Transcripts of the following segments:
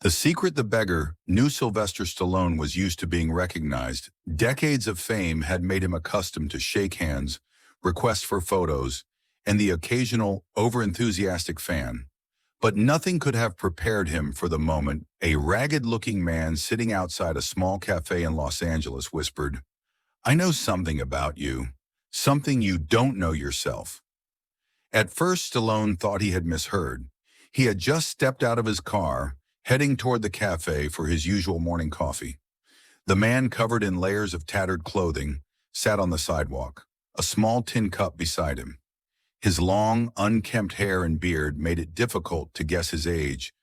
The Beggar knew Sylvester Stallone was used to being recognized. Decades of fame had made him accustomed to shake hands, requests for photos, and the occasional overenthusiastic fan. But nothing could have prepared him for the moment. A ragged-looking man sitting outside a small cafe in Los Angeles whispered, "I know something about you, something you don't know yourself." At first, Stallone thought he had misheard. He had just stepped out of his car, heading toward the cafe for his usual morning coffee. The man, covered in layers of tattered clothing, sat on the sidewalk, a small tin cup beside him. His long, unkempt hair and beard made it difficult to guess his age,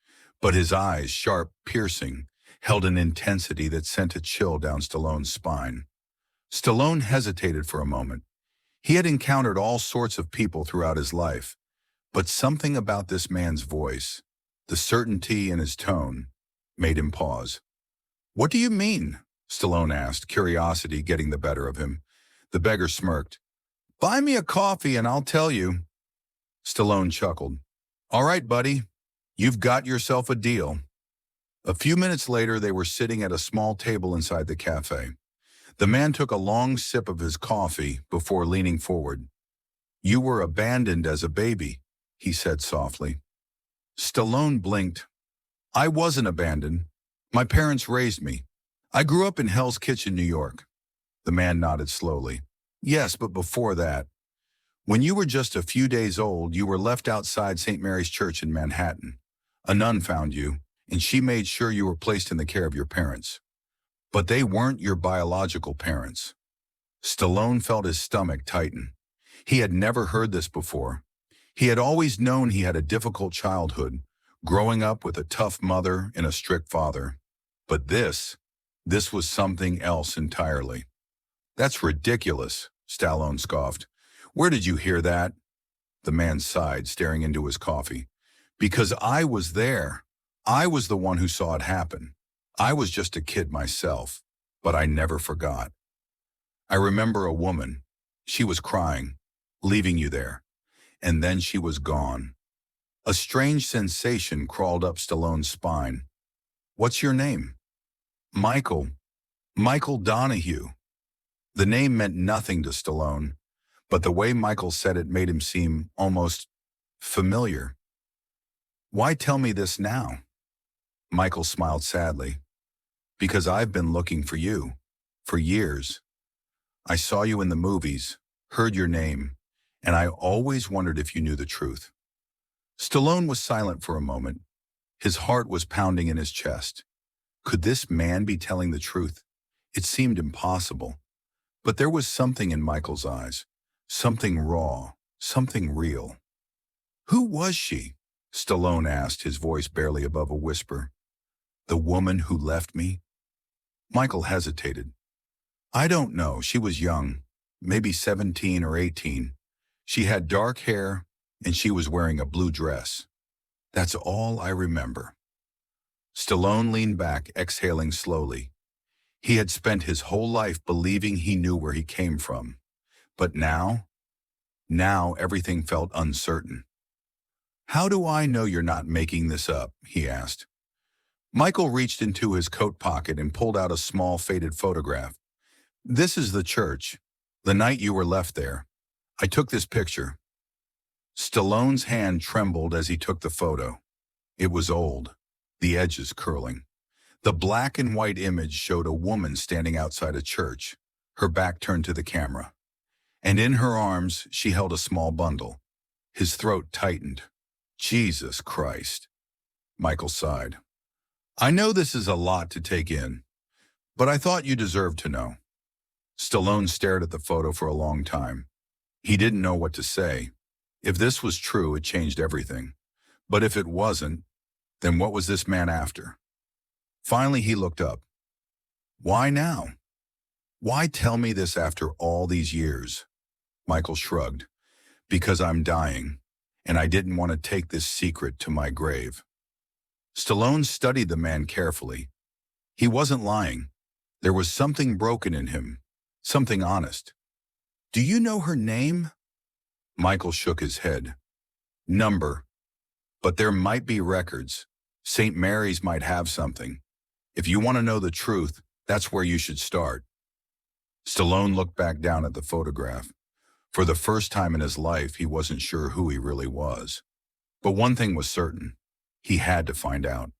but his eyes, sharp, piercing, held an intensity that sent a chill down Stallone's spine. Stallone hesitated for a moment. He had encountered all sorts of people throughout his life, but something about this man's voice, the certainty in his tone, made him pause. "What do you mean?" Stallone asked, curiosity getting the better of him. The beggar smirked. "Buy me a coffee and I'll tell you." Stallone chuckled. "All right, buddy, you've got yourself a deal." A few minutes later, they were sitting at a small table inside the cafe. The man took a long sip of his coffee before leaning forward. "You were abandoned as a baby," he said softly. Stallone blinked. "I wasn't abandoned. My parents raised me. I grew up in Hell's Kitchen, New York." The man nodded slowly. "Yes, but before that, when you were just a few days old, you were left outside St. Mary's Church in Manhattan. A nun found you, and she made sure you were placed in the care of your parents. But they weren't your biological parents." Stallone felt his stomach tighten. He had never heard this before. He had always known he had a difficult childhood, growing up with a tough mother and a strict father. But this was something else entirely. "That's ridiculous," Stallone scoffed. "Where did you hear that?" The man sighed, staring into his coffee. "Because I was there. I was the one who saw it happen. I was just a kid myself, but I never forgot. I remember a woman. She was crying, leaving you there, and then she was gone." A strange sensation crawled up Stallone's spine. "What's your name?" "Michael. Michael Donahue." The name meant nothing to Stallone, but the way Michael said it made him seem almost familiar. "Why tell me this now?" Michael smiled sadly. "Because I've been looking for you, for years. I saw you in the movies, heard your name, and I always wondered if you knew the truth." Stallone was silent for a moment. His heart was pounding in his chest. Could this man be telling the truth? It seemed impossible. But there was something in Michael's eyes, something raw, something real. "Who was she?" Stallone asked, his voice barely above a whisper. "The woman who left me?" Michael hesitated. "I don't know. She was young, maybe 17 or 18. She had dark hair, and she was wearing a blue dress. That's all I remember." Stallone leaned back, exhaling slowly. He had spent his whole life believing he knew where he came from. But now everything felt uncertain. "How do I know you're not making this up?" he asked. Michael reached into his coat pocket and pulled out a small faded photograph. "This is the church, the night you were left there. I took this picture." Stallone's hand trembled as he took the photo. It was old, the edges curling. The black and white image showed a woman standing outside a church, her back turned to the camera. And in her arms, she held a small bundle. His throat tightened. "Jesus Christ," Michael sighed. "I know this is a lot to take in, but I thought you deserved to know." Stallone stared at the photo for a long time. He didn't know what to say. If this was true, it changed everything. But if it wasn't, then what was this man after? Finally, he looked up. "Why now? Why tell me this after all these years?" Michael shrugged. "Because I'm dying, and I didn't want to take this secret to my grave." Stallone studied the man carefully. He wasn't lying. There was something broken in him, something honest. "Do you know her name?" Michael shook his head. "Number. But there might be records. St. Mary's might have something. If you want to know the truth, that's where you should start. Stallone looked back down at the photograph. For the first time in his life, he wasn't sure who he really was. But one thing was certain. He had to find out.